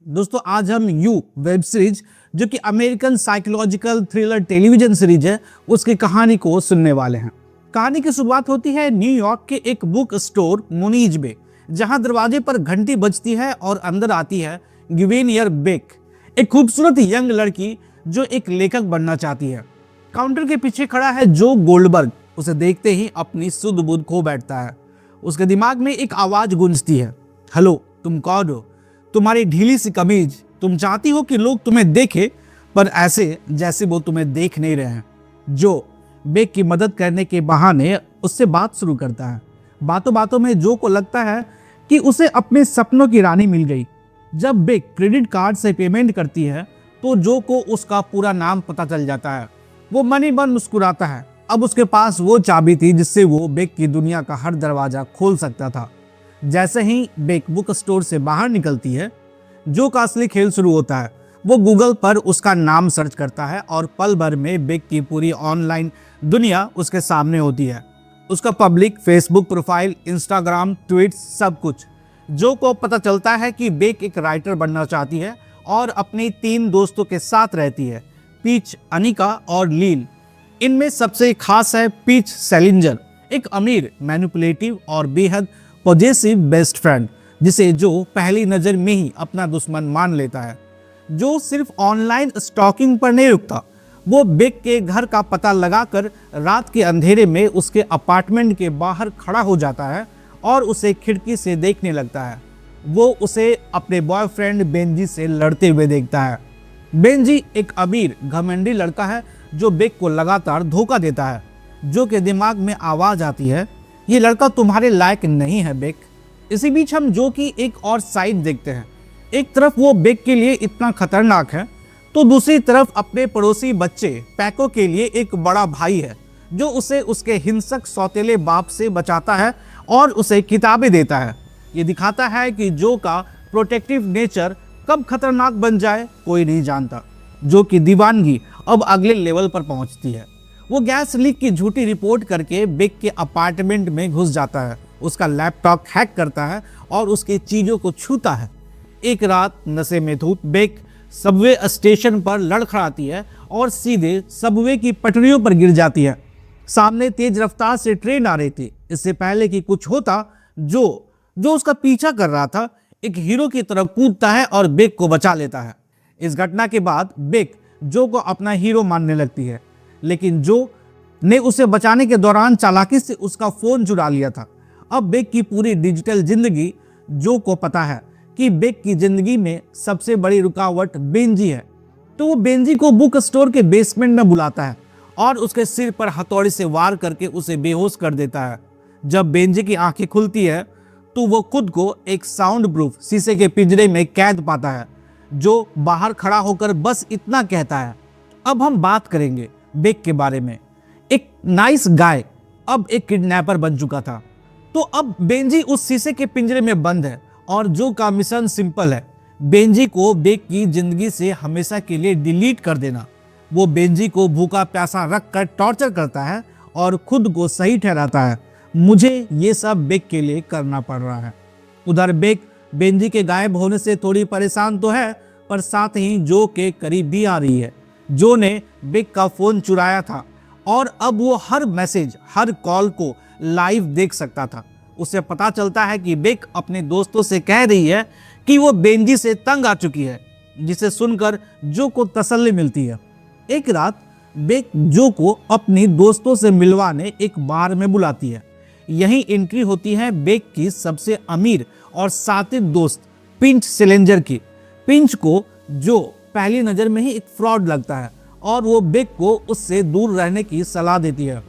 दोस्तों आज हम यू वेब सीरीज जो कि American psychological thriller television series है उसकी कहानी को सुनने वाले हैं। कहानी की शुरुआत होती है न्यूयॉर्क के एक बुक स्टोर मुनीज में, जहां दरवाजे पर घंटी बजती है और अंदर आती है गिवेनियर बेक, एक खूबसूरत यंग लड़की जो एक लेखक बनना चाहती है। काउंटर के पीछे खड़ा है जो गोल्डबर्ग। उसे देखते ही अपनी सुध बुध खो बैठता है। उसके दिमाग में एक आवाज गूंजती है, हेलो तुम कौन हो? तुम्हारी ढीली सी कमीज, तुम चाहती हो कि लोग तुम्हें देखें पर ऐसे जैसे वो तुम्हें देख नहीं रहे हैं। जो बेक की मदद करने के बहाने उससे बात शुरू करता है। बातों बातों में जो को लगता है कि उसे अपने सपनों की रानी मिल गई। जब बेक क्रेडिट कार्ड से पेमेंट करती है तो जो को उसका पूरा नाम पता चल जाता है। वो मनी मन मुस्कुराता है। अब उसके पास वो चाबी थी जिससे वो बेक की दुनिया का हर दरवाजा खोल सकता था। जैसे ही बेक बुक स्टोर से बाहर निकलती है, जो का असली खेल शुरू होता है। वो गूगल पर उसका नाम सर्च करता है और पल भर में बेक की पूरी ऑनलाइन दुनिया उसके सामने होती है। उसका public Facebook profile, Instagram, tweets, सब कुछ। जो को पता चलता है कि बेक एक राइटर बनना चाहती है और अपनी 3 दोस्तों के साथ रहती है, पीच, अनिका और लील। इनमें सबसे खास है पीच सेलिंजर, एक अमीर, मैनिपुलेटिव और बेहद पॉजेसिव बेस्ट फ्रेंड, जिसे जो पहली नज़र में ही अपना दुश्मन मान लेता है। जो सिर्फ ऑनलाइन स्टॉकिंग पर नहीं रुकता, वो बेक के घर का पता लगाकर रात के अंधेरे में उसके अपार्टमेंट के बाहर खड़ा हो जाता है और उसे खिड़की से देखने लगता है। वो उसे अपने बॉयफ्रेंड बेंजी से लड़ते हुए देखता है। बेंजी एक अमीर घमंडी लड़का है जो बेक को लगातार धोखा देता है। जो के दिमाग में आवाज आती है, ये लड़का तुम्हारे लायक नहीं है बेक। इसी बीच हम जो की एक और साइड देखते हैं। एक तरफ वो बेक के लिए इतना खतरनाक है तो दूसरी तरफ अपने पड़ोसी बच्चे पैको के लिए एक बड़ा भाई है जो उसे उसके हिंसक सौतेले बाप से बचाता है और उसे किताबें देता है। ये दिखाता है कि जो का प्रोटेक्टिव नेचर कब खतरनाक बन जाए कोई नहीं जानता। जो की दीवानगी अब अगले लेवल पर पहुंचती है। वो गैस लीक की झूठी रिपोर्ट करके बेक के अपार्टमेंट में घुस जाता है, उसका लैपटॉप हैक करता है और उसकी चीजों को छूता है। एक रात नशे में धुत बेक सबवे स्टेशन पर लड़खड़ाती है और सीधे सबवे की पटरियों पर गिर जाती है। सामने तेज रफ्तार से ट्रेन आ रही थी। इससे पहले कि कुछ होता, जो उसका पीछा कर रहा था एक हीरो की तरह कूदता है और बेक को बचा लेता है। इस घटना के बाद बेक जो को अपना हीरो मानने लगती है, लेकिन जो ने उसे बचाने के दौरान चालाकी से उसका फोन चुरा लिया था। अब बेक की पूरी डिजिटल जिंदगी, जो को पता है कि बेक की जिंदगी में सबसे बड़ी रुकावट बेंजी है, तो वो बेंजी को बुक स्टोर के बेसमेंट में बुलाता है और उसके सिर पर हथौड़ी से वार करके उसे बेहोश कर देता है। जब बेंजी की आंखें खुलती है तो वो खुद को एक साउंड प्रूफ शीशे के पिंजरे में कैद पाता है। जो बाहर खड़ा होकर बस इतना कहता है, अब हम बात करेंगे बेक के बारे में। एक नाइस गाय अब एक किडनैपर बन चुका था। तो अब बेंजी उस शीशे के पिंजरे में बंद है और जो का मिशन सिंपल है, बेंजी को बेक की जिंदगी से हमेशा के लिए डिलीट कर देना। वो बेंजी को भूखा प्यासा रख कर टॉर्चर करता है और खुद को सही ठहराता है, मुझे ये सब बेक के लिए करना पड़ रहा है। उधर बेक बेंजी के गायब होने से थोड़ी परेशान तो है, पर साथ ही जो के करीब भी आ रही है। जो ने बेक का फोन चुराया था और अब वो हर मैसेज, हर कॉल को लाइव देख सकता था। उसे पता चलता है कि बेक अपने दोस्तों से कह रही है कि वो बेंजी से तंग आ चुकी है, जिसे सुनकर जो को तसल्ली मिलती है। एक रात बेक जो को अपनी दोस्तों से मिलवाने एक बार में बुलाती है। यही एंट्री होती है बेक की सबसे अमीर और सातिर दोस्त पिंच सेलेंजर की। पिंच को जो पहली नज़र में ही एक फ्रॉड लगता है और वो बेक को उससे दूर रहने की सलाह देती है।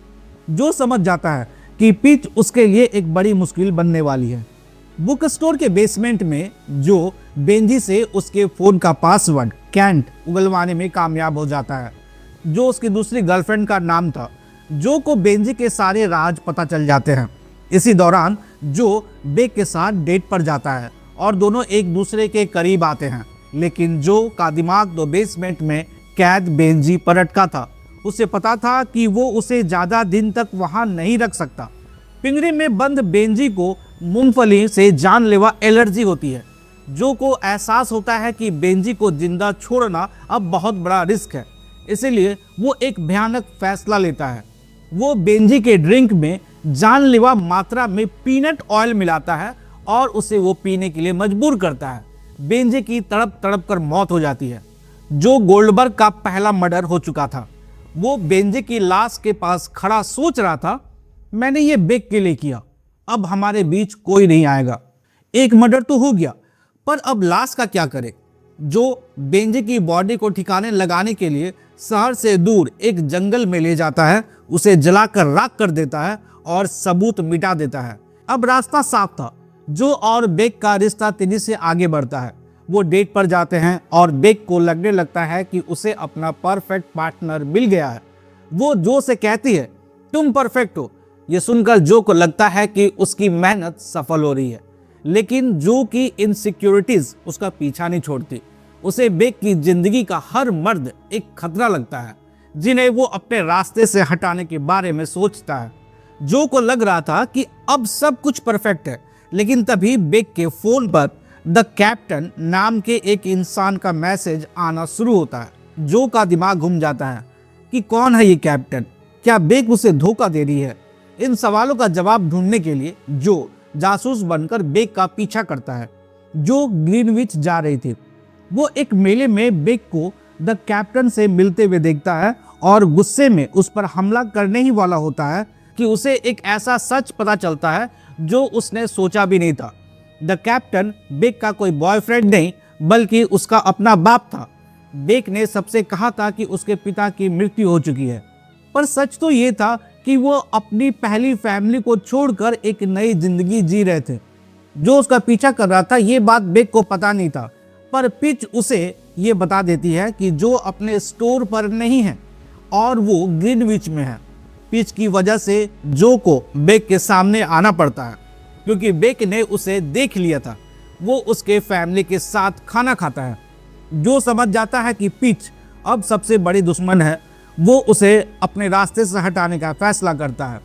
जो समझ जाता है कि पिंच उसके लिए एक बड़ी मुश्किल बनने वाली है। बुक स्टोर के बेसमेंट में जो बेंजी से उसके फ़ोन का पासवर्ड कैंट उगलवाने में कामयाब हो जाता है। जो उसकी दूसरी गर्लफ्रेंड का नाम था। जो को बेंजी के सारे राज पता चल जाते हैं। इसी दौरान जो बेक के साथ डेट पर जाता है और दोनों एक दूसरे के करीब आते हैं, लेकिन जो का दिमाग तो बेसमेंट में कैद बेंजी पर अटका था। उसे पता था कि वो उसे ज़्यादा दिन तक वहाँ नहीं रख सकता। पिंजरे में बंद बेंजी को मूंगफली से जानलेवा एलर्जी होती है। जो को एहसास होता है कि बेंजी को जिंदा छोड़ना अब बहुत बड़ा रिस्क है, इसीलिए वो एक भयानक फैसला लेता है। वो बेंजी के ड्रिंक में जानलेवा मात्रा में पीनट ऑयल मिलाता है और उसे वो पीने के लिए मजबूर करता है। बेंजी की तड़प तड़प कर मौत हो जाती है। जो गोल्डबर्ग का पहला मर्डर हो चुका था, वो बेंजी की लाश के पास खड़ा सोच रहा था, मैंने ये बेक के लिए किया, अब हमारे बीच कोई नहीं आएगा। एक मर्डर तो हो गया, पर अब लाश का क्या करे। जो बेंजी की बॉडी को ठिकाने लगाने के लिए शहर से दूर एक जंगल में ले जाता है, उसे जलाकर राख कर देता है और सबूत मिटा देता है। अब रास्ता साफ था। जो और बेक का रिश्ता तेजी से आगे बढ़ता है। वो डेट पर जाते हैं और बेक को लगने लगता है कि उसे अपना परफेक्ट पार्टनर मिल गया है। वो जो से कहती है, तुम परफेक्ट हो। ये सुनकर जो को लगता है कि उसकी मेहनत सफल हो रही है, लेकिन जो की इनसिक्योरिटीज उसका पीछा नहीं छोड़ती। उसे बेक की जिंदगी का हर मर्द एक खतरा लगता है, जिन्हें वो अपने रास्ते से हटाने के बारे में सोचता है। जो को लग रहा था कि अब सब कुछ परफेक्ट है, लेकिन तभी बेक के फोन पर द कैप्टन नाम के एक इंसान का मैसेज आना शुरू होता है। जो का दिमाग घूम जाता है कि कौन है ये कैप्टन, क्या बेक उसे धोखा दे रही है। इन सवालों का जवाब ढूंढने के लिए जो जासूस बनकर बेक का पीछा करता है। जो ग्रीनविच जा रही थी, वो एक मेले में बेक को द कैप्टन से मिलते हुए देखता है और गुस्से में उस पर हमला करने ही वाला होता है कि उसे एक ऐसा सच पता चलता है जो उसने सोचा भी नहीं था। द कैप्टन बेक का कोई बॉयफ्रेंड नहीं, बल्कि उसका अपना बाप था। बेक ने सबसे कहा था कि उसके पिता की मृत्यु हो चुकी है, पर सच तो ये था कि वो अपनी पहली फैमिली को छोड़कर एक नई जिंदगी जी रहे थे। जो उसका पीछा कर रहा था, ये बात बेक को पता नहीं था, पर पिच उसे ये बता देती है कि जो अपने स्टोर पर नहीं है और वो ग्रीनविच में है। पिच की वजह से जो को बेक के सामने आना पड़ता है, क्योंकि बेक ने उसे देख लिया था। वो उसके फैमिली के साथ खाना खाता है। जो समझ जाता है कि पिच अब सबसे बड़ी दुश्मन है, वो उसे अपने रास्ते से हटाने का फैसला करता है।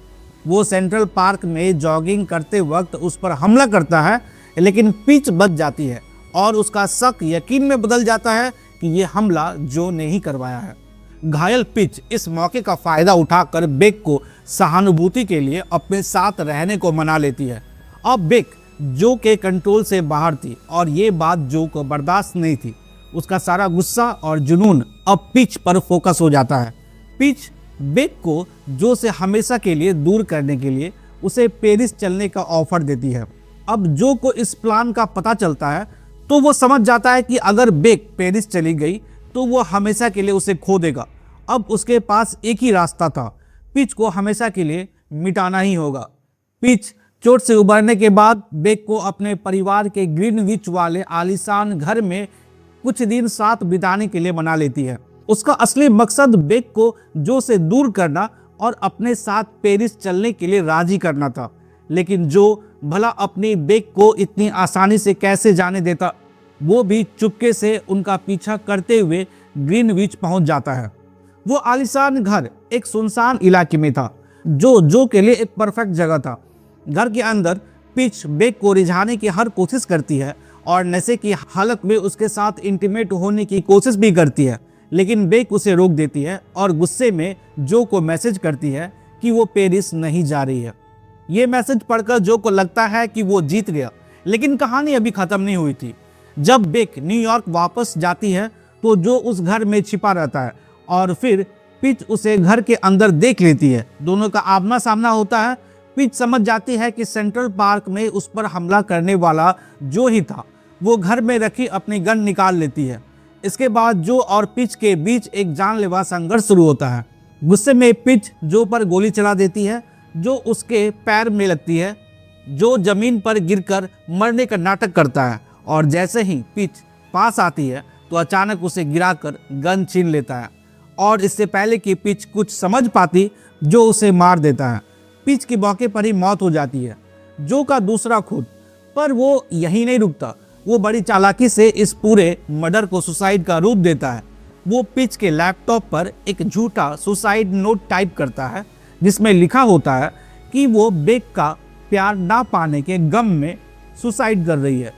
वो सेंट्रल पार्क में जॉगिंग करते वक्त उस पर हमला करता है, लेकिन पिच बच जाती है और उसका शक यकीन में बदल जाता है कि ये हमला जो ने ही करवाया है। घायल पिच इस मौके का फायदा उठाकर बेक को सहानुभूति के लिए अपने साथ रहने को मना लेती है। अब बेक जो के कंट्रोल से बाहर थी और ये बात जो को बर्दाश्त नहीं थी। उसका सारा गुस्सा और जुनून अब पिच पर फोकस हो जाता है। पिच बेक को जो से हमेशा के लिए दूर करने के लिए उसे पेरिस चलने का ऑफर देती है। अब जो को इस प्लान का पता चलता है तो वो समझ जाता है कि अगर बेक पेरिस चली गई तो वो हमेशा के लिए उसे खो देगा। अब उसके पास एक ही रास्ता था, पिच को हमेशा के लिए मिटाना ही होगा। पिच चोट से उबरने के बाद बेक को अपने परिवार के ग्रीनविच वाले आलीशान घर में कुछ दिन साथ बिताने के लिए मना लेती है। उसका असली मकसद बेक को जो से दूर करना और अपने साथ पेरिस चलने के लिए राजी करना था, लेकिन जो भला अपनी बेक को इतनी आसानी से कैसे जाने देता। वो भी चुपके से उनका पीछा करते हुए ग्रीनविच पहुंच जाता है। वो आलीशान घर एक सुनसान इलाके में था, जो के लिए एक परफेक्ट जगह था। घर के अंदर पिच बेक को रिझाने की हर कोशिश करती है और नशे की हालत में उसके साथ इंटीमेट होने की कोशिश भी करती है, लेकिन बेक उसे रोक देती है और गुस्से में जो को मैसेज करती है कि वो पेरिस नहीं जा रही है। ये मैसेज पढ़कर जो को लगता है कि वो जीत गया, लेकिन कहानी अभी खत्म नहीं हुई थी। जब बेक न्यूयॉर्क वापस जाती है तो जो उस घर में छिपा रहता है और फिर पिच उसे घर के अंदर देख लेती है। दोनों का आमना सामना होता है। पिच समझ जाती है कि सेंट्रल पार्क में उस पर हमला करने वाला जो ही था। वो घर में रखी अपनी गन निकाल लेती है। इसके बाद जो और पिच के बीच एक जानलेवा संघर्ष शुरू होता है। गुस्से में पिच जो पर गोली चला देती है, जो उसके पैर में लगती है। जो जमीन पर गिरकर मरने का नाटक करता है और जैसे ही पिच पास आती है तो अचानक उसे गिराकर गन छीन लेता है और इससे पहले कि पिच कुछ समझ पाती, जो उसे मार देता है। पिच की मौके पर ही मौत हो जाती है। जो का दूसरा खून, पर वो यही नहीं रुकता। वो बड़ी चालाकी से इस पूरे मर्डर को सुसाइड का रूप देता है। वो पिच के लैपटॉप पर एक झूठा सुसाइड नोट टाइप करता है, जिसमें लिखा होता है कि वो बेक का प्यार ना पाने के गम में सुसाइड कर रही है।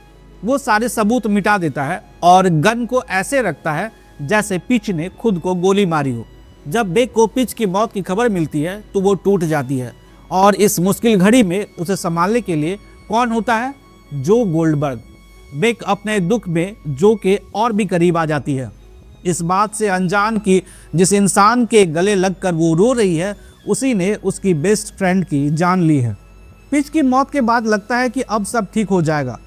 वो सारे सबूत मिटा देता है और गन को ऐसे रखता है जैसे पिच ने खुद को गोली मारी हो। जब बेक को पिच की मौत की खबर मिलती है तो वो टूट जाती है और इस मुश्किल घड़ी में उसे संभालने के लिए कौन होता है? जो गोल्डबर्ग। बेक अपने दुख में जो के और भी करीब आ जाती है, इस बात से अनजान कि जिस इंसान के गले लगकर वो रो रही है उसी ने उसकी बेस्ट फ्रेंड की जान ली है। पिच की मौत के बाद लगता है कि अब सब ठीक हो जाएगा।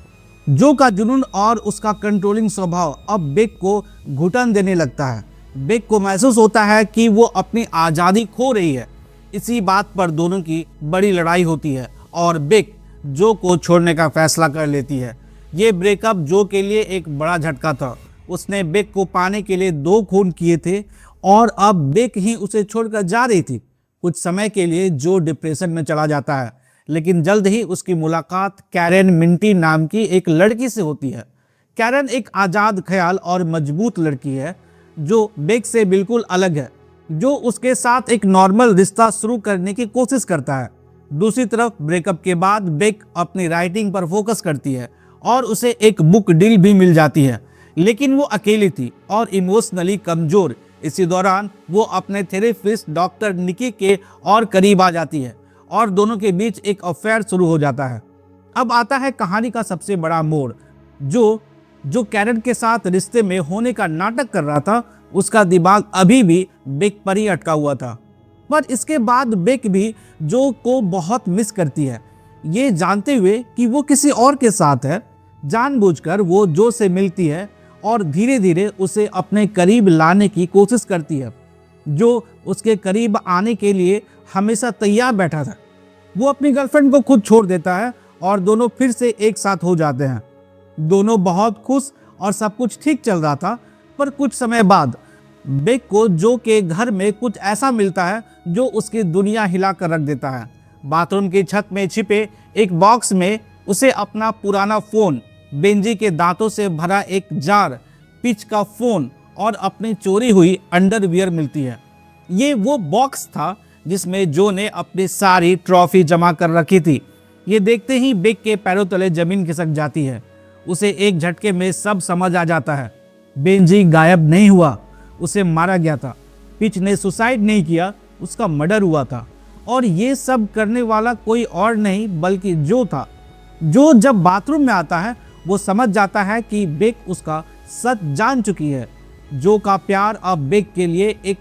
जो का जुनून और उसका कंट्रोलिंग स्वभाव अब बेक को घुटन देने लगता है। बेक को महसूस होता है कि वो अपनी आज़ादी खो रही है। इसी बात पर दोनों की बड़ी लड़ाई होती है और बेक जो को छोड़ने का फैसला कर लेती है। ये ब्रेकअप जो के लिए एक बड़ा झटका था। उसने बेक को पाने के लिए 2 खून किए थे और अब बेक ही उसे छोड़कर जा रही थी। कुछ समय के लिए जो डिप्रेशन में चला जाता है, लेकिन जल्द ही उसकी मुलाकात कैरेन मिंटी नाम की एक लड़की से होती है। कैरेन एक आज़ाद ख्याल और मजबूत लड़की है जो बेक से बिल्कुल अलग है, जो उसके साथ एक नॉर्मल रिश्ता शुरू करने की कोशिश करता है। दूसरी तरफ ब्रेकअप के बाद बेक अपनी राइटिंग पर फोकस करती है और उसे एक बुक डील भी मिल जाती है, लेकिन वो अकेली थी और इमोशनली कमज़ोर। इसी दौरान वो अपने थेरेपिस्ट डॉक्टर निकी के और करीब आ जाती है और दोनों के बीच एक अफेयर शुरू हो जाता है। अब आता है कहानी का सबसे बड़ा मोड़। जो कैरेन के साथ रिश्ते में होने का नाटक कर रहा था, उसका दिमाग अभी भी बेक पर ही अटका हुआ था। पर इसके बाद बेक भी जो को बहुत मिस करती है, ये जानते हुए कि वो किसी और के साथ है। जानबूझकर वो जो से मिलती है और धीरे धीरे उसे अपने करीब लाने की कोशिश करती है। जो उसके करीब आने के लिए हमेशा तैयार बैठा था, वो अपनी गर्लफ्रेंड को खुद छोड़ देता है और दोनों फिर से एक साथ हो जाते हैं। दोनों बहुत खुश और सब कुछ ठीक चल रहा था, पर कुछ समय बाद बेक को जो के घर में कुछ ऐसा मिलता है जो उसकी दुनिया हिला कर रख देता है। बाथरूम की छत में छिपे एक बॉक्स में उसे अपना पुराना फ़ोन, बेंजी के दांतों से भरा एक जार, पिच का फ़ोन और अपनी चोरी हुई अंडरवियर मिलती है। ये वो बॉक्स था जिसमें जो ने अपनी सारी ट्रॉफी जमा कर रखी थी। ये देखते ही बेक के पैरों तले जमीन खिसक जाती है। उसे एक झटके में सब समझ आ जाता है। बेंजी गायब नहीं हुआ, उसे मारा गया था। पिच ने सुसाइड नहीं किया, उसका मर्डर हुआ था। और ये सब करने वाला कोई और नहीं बल्कि जो था। जो जब बाथरूम में आता है वो समझ जाता है कि बेक उसका सच जान चुकी है। जो का प्यार अब बेक के लिए एक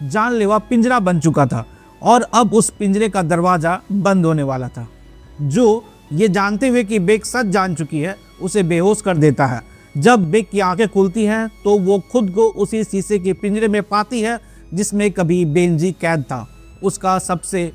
जानलेवा पिंजरा बन चुका था और अब उस पिंजरे का दरवाज़ा बंद होने वाला था। जो ये जानते हुए कि बेक सच जान चुकी है, उसे बेहोश कर देता है। जब बेक की आंखें खुलती हैं तो वो खुद को उसी शीशे के पिंजरे में पाती है जिसमें कभी बेंजी कैद था। उसका सबसे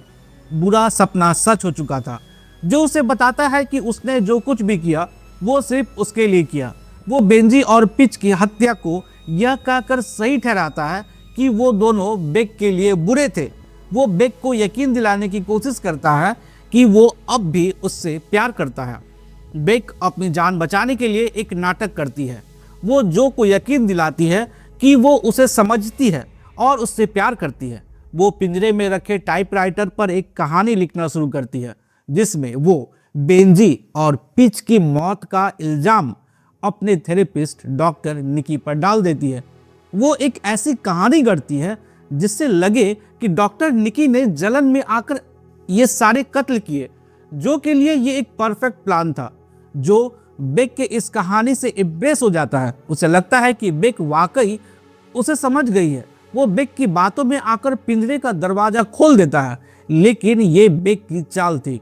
बुरा सपना सच हो चुका था। जो उसे बताता है कि उसने जो कुछ भी किया वो सिर्फ उसके लिए किया। वो बेंजी और पिच की हत्या को यह कहकर सही ठहराता है कि वो दोनों बेक के लिए बुरे थे। वो बेक को यकीन दिलाने की कोशिश करता है कि वो अब भी उससे प्यार करता है। बेक अपनी जान बचाने के लिए एक नाटक करती है। वो जो को यकीन दिलाती है कि वो उसे समझती है और उससे प्यार करती है। वो पिंजरे में रखे टाइपराइटर पर एक कहानी लिखना शुरू करती है जिसमें वो बेंजी और पिच की मौत का इल्ज़ाम अपने थेरेपिस्ट डॉक्टर निकी पर डाल देती है। वो एक ऐसी कहानी गढ़ती है जिससे लगे कि डॉक्टर निकी ने जलन में आकर ये सारे कत्ल किए। जो के लिए ये एक परफेक्ट प्लान था। जो बेक के इस कहानी से इम्प्रेस हो जाता है। उसे लगता है कि बेक वाकई उसे समझ गई है। वो बेक की बातों में आकर पिंजरे का दरवाजा खोल देता है, लेकिन ये बेक की चाल थी।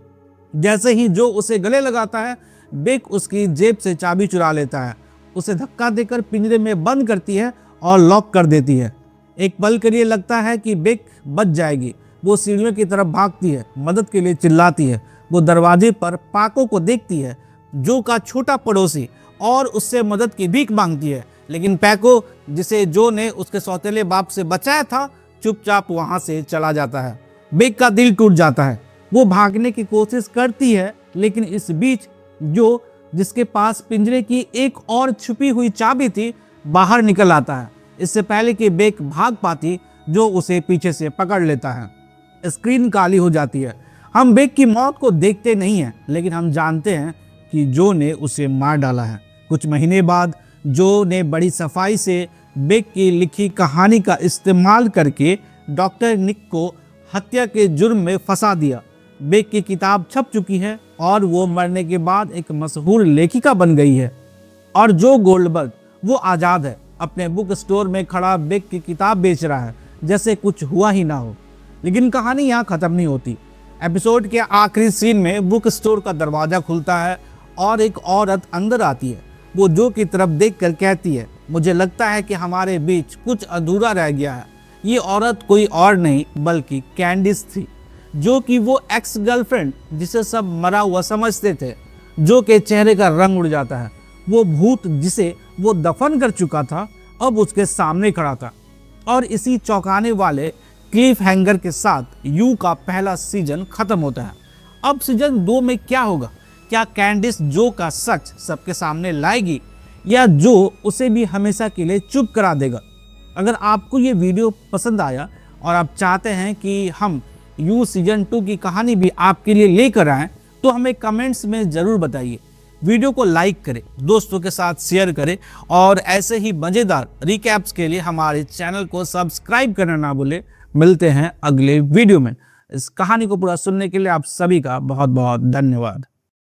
जैसे ही जो उसे गले लगाता है, बेक उसकी जेब से चाबी चुरा लेता है, उसे धक्का देकर पिंजरे में बंद करती है और लॉक कर देती है। एक पल के लिए लगता है कि बेक बच जाएगी। वो सीढ़ियों की तरफ भागती है, मदद के लिए चिल्लाती है। वो दरवाजे पर पाको को देखती है, जो का छोटा पड़ोसी, और उससे मदद की भीख मांगती है। लेकिन पैको, जिसे जो ने उसके सौतेले बाप से बचाया था, चुपचाप वहां से चला जाता है। बेक का दिल टूट जाता है। वो भागने की कोशिश करती है, लेकिन इस बीच जो, जिसके पास पिंजरे की एक और छुपी हुई चाबी थी, बाहर निकल आता है। इससे पहले कि बेक भाग पाती, जो उसे पीछे से पकड़ लेता है। स्क्रीन काली हो जाती है। हम बेक की मौत को देखते नहीं हैं, लेकिन हम जानते हैं कि जो ने उसे मार डाला है। कुछ महीने बाद जो ने बड़ी सफाई से बेक की लिखी कहानी का इस्तेमाल करके डॉक्टर निक को हत्या के जुर्म में फंसा दिया। बेक की किताब छप चुकी है और वो मरने के बाद एक मशहूर लेखिका बन गई है। और जो गोल्डबर्ग वो आज़ाद है, अपने बुक स्टोर में खड़ा बेक की किताब बेच रहा है जैसे कुछ हुआ ही ना हो। लेकिन कहानी यहाँ ख़त्म नहीं होती। एपिसोड के आखिरी सीन में बुक स्टोर का दरवाज़ा खुलता है और एक औरत अंदर आती है। वो जो की तरफ देखकर कहती है, मुझे लगता है कि हमारे बीच कुछ अधूरा रह गया है। ये औरत कोई और नहीं बल्कि कैंडिस थी, जो कि वो एक्स गर्लफ्रेंड जिसे सब मरा हुआ समझते थे, जो के चेहरे का रंग उड़ जाता है। वो भूत जिसे वो दफन कर चुका था अब उसके सामने खड़ा था। और इसी चौंकाने वाले क्लिफ हैंगर के साथ यू का पहला सीजन खत्म होता है। अब सीजन 2 में क्या होगा? क्या कैंडिस जो का सच सबके सामने लाएगी या जो उसे भी हमेशा के लिए चुप करा देगा? अगर आपको ये वीडियो पसंद आया और आप चाहते हैं कि हम यू सीजन 2 की कहानी भी आपके लिए लेकर आएं तो हमें कमेंट्स में ज़रूर बताइए। वीडियो को लाइक करें, दोस्तों के साथ शेयर करें और ऐसे ही मज़ेदार रिकैप्स के लिए हमारे चैनल को सब्सक्राइब करना ना भूलें। मिलते हैं अगले वीडियो में। इस कहानी को पूरा सुनने के लिए आप सभी का बहुत बहुत धन्यवाद।